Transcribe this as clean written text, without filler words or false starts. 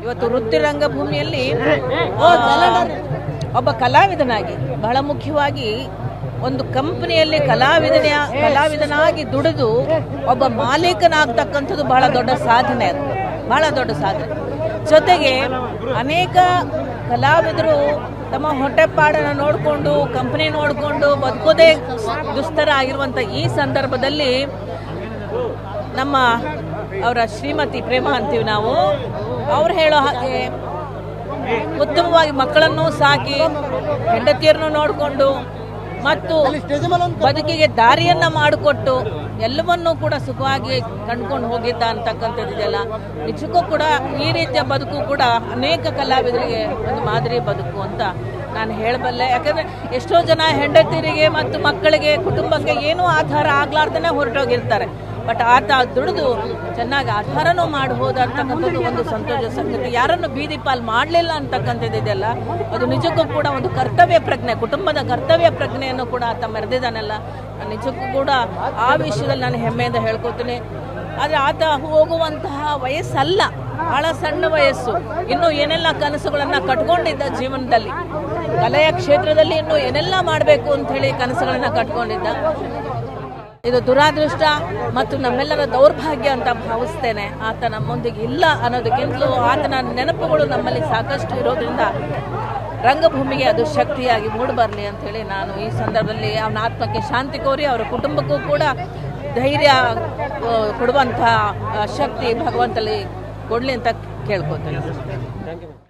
ಇವತ್ತು ವೃತ್ತಿ ರಂಗಭೂಮಿಯಲ್ಲಿ ಒಬ್ಬ ಕಲಾವಿದನಾಗಿ ಬಹಳ ಮುಖ್ಯವಾಗಿ ಒಂದು ಕಂಪನಿಯಲ್ಲಿ ಕಲಾವಿದನಾಗಿ ದುಡಿದು ಒಬ್ಬ ಮಾಲೀಕನಾಗ್ತಕ್ಕಂಥದ್ದು ಬಹಳ ದೊಡ್ಡ ಸಾಧನೆ. ಅದು ಬಹಳ ದೊಡ್ಡ ಸಾಧನೆ. ಜೊತೆಗೆ ಅನೇಕ ಕಲಾವಿದರು ತಮ್ಮ ಹೊಟ್ಟೆಪಾಡನ್ನು ನೋಡಿಕೊಂಡು ಕಂಪನಿ ನೋಡಿಕೊಂಡು ಬದುಕೋದೇ ದುಸ್ತರ ಆಗಿರುವಂಥ ಈ ಸಂದರ್ಭದಲ್ಲಿ ನಮ್ಮ ಅವರ ಶ್ರೀಮತಿ ಪ್ರೇಮ ಅಂತೀವಿ ನಾವು, ಅವ್ರು ಹೇಳೋ ಹಾಗೆ ಉತ್ತಮವಾಗಿ ಮಕ್ಕಳನ್ನು ಸಾಕಿ ಹೆಂಡತಿಯರನ್ನು ನೋಡಿಕೊಂಡು ಮತ್ತು ಬದುಕಿಗೆ ದಾರಿಯನ್ನ ಮಾಡಿಕೊಟ್ಟು ಎಲ್ಲವನ್ನೂ ಕೂಡ ಸುಖವಾಗಿ ಕಂಡುಕೊಂಡು ಹೋಗಿದ್ದ ಅಂತಕ್ಕಂಥದ್ದಿದೆಯಲ್ಲ, ನಿಜಕ್ಕೂ ಕೂಡ ಈ ರೀತಿಯ ಬದುಕು ಕೂಡ ಅನೇಕ ಕಲಾವಿದರಿಗೆ ಒಂದು ಮಾದರಿ ಬದುಕು ಅಂತ ನಾನು ಹೇಳಬಲ್ಲೆ. ಯಾಕಂದರೆ ಎಷ್ಟೋ ಜನ ಹೆಂಡತಿಯರಿಗೆ ಮತ್ತು ಮಕ್ಕಳಿಗೆ ಕುಟುಂಬಕ್ಕೆ ಏನೂ ಆಧಾರ ಆಗ್ಲಾರ್ದೇ ಹೊರಟೋಗಿರ್ತಾರೆ. ಬಟ್ ಆತ ದುಡಿದು ಚೆನ್ನಾಗಿ ಆಧಾರನೂ ಮಾಡಿ ಹೋದ ಅಂತಕ್ಕಂಥದ್ದು ಒಂದು ಸಂತೋಷ ಸಂಗತಿ. ಯಾರನ್ನು ಬೀದಿ ಪಾಲ್ ಮಾಡಲಿಲ್ಲ ಅಂತಕ್ಕಂಥದ್ದಿದೆಯಲ್ಲ, ಅದು ನಿಜಕ್ಕೂ ಕೂಡ ಒಂದು ಕರ್ತವ್ಯ ಪ್ರಜ್ಞೆ, ಕುಟುಂಬದ ಕರ್ತವ್ಯ ಪ್ರಜ್ಞೆಯನ್ನು ಕೂಡ ಆತ ಮೆರೆದಿದ್ದಾನಲ್ಲ, ನಿಜಕ್ಕೂ ಕೂಡ ಆ ವಿಷಯದಲ್ಲಿ ನಾನು ಹೆಮ್ಮೆಯಿಂದ ಹೇಳ್ಕೊತೀನಿ. ಆದರೆ ಆತ ಹೋಗುವಂತಹ ವಯಸ್ಸಲ್ಲ, ಬಹಳ ಸಣ್ಣ ವಯಸ್ಸು. ಇನ್ನೂ ಏನೆಲ್ಲ ಕನಸುಗಳನ್ನು ಕಟ್ಕೊಂಡಿದ್ದ ಜೀವನದಲ್ಲಿ, ಕಲೆಯ ಕ್ಷೇತ್ರದಲ್ಲಿ ಇನ್ನೂ ಏನೆಲ್ಲ ಮಾಡಬೇಕು ಅಂಥೇಳಿ ಕನಸುಗಳನ್ನು ಕಟ್ಕೊಂಡಿದ್ದ. ಇದು ದುರಾದೃಷ್ಟ ಮತ್ತು ನಮ್ಮೆಲ್ಲರ ದೌರ್ಭಾಗ್ಯ ಅಂತ ಭಾವಿಸ್ತೇನೆ. ಆತ ನಮ್ಮೊಂದಿಗೆ ಇಲ್ಲ ಅನ್ನೋದಕ್ಕಿಂತಲೂ ಆತನ ನೆನಪುಗಳು ನಮ್ಮಲ್ಲಿ ಸಾಕಷ್ಟು ಇರೋದ್ರಿಂದ ರಂಗಭೂಮಿಗೆ ಅದು ಶಕ್ತಿಯಾಗಿ ಮೂಡಿಬರಲಿ ಅಂಥೇಳಿ ನಾನು ಈ ಸಂದರ್ಭದಲ್ಲಿ ಅವನ ಆತ್ಮಕ್ಕೆ ಶಾಂತಿ ಕೋರಿ ಅವರ ಕುಟುಂಬಕ್ಕೂ ಕೂಡ ಧೈರ್ಯ ಕೊಡುವಂಥ ಶಕ್ತಿ ಭಗವಂತಲ್ಲಿ ಕೊಡಲಿ ಅಂತ ಕೇಳ್ಕೊತೇನೆ.